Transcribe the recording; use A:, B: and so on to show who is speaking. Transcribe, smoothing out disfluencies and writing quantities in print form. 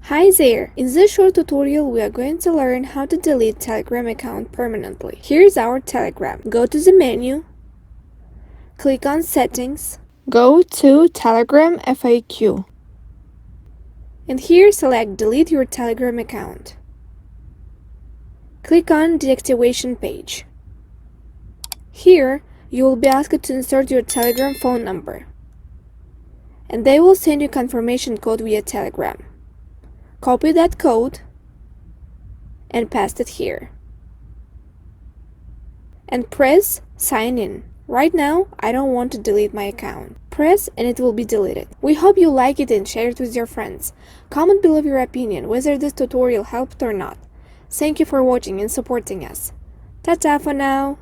A: Hi there! In this short tutorial we are going to learn how to delete Telegram account permanently. Here's our Telegram. Go to the menu, click on Settings, go to Telegram FAQ, and here select Delete your Telegram account. Click on Deactivation page. Here you will be asked to insert your Telegram phone number, and they will send you confirmation code via Telegram. Copy that code and paste it here. And press Sign In. Right now, I don't want to delete my account. Press and it will be deleted. We hope you like it and share it with your friends. Comment below your opinion whether this tutorial helped or not. Thank you for watching and supporting us. Ta-ta for now!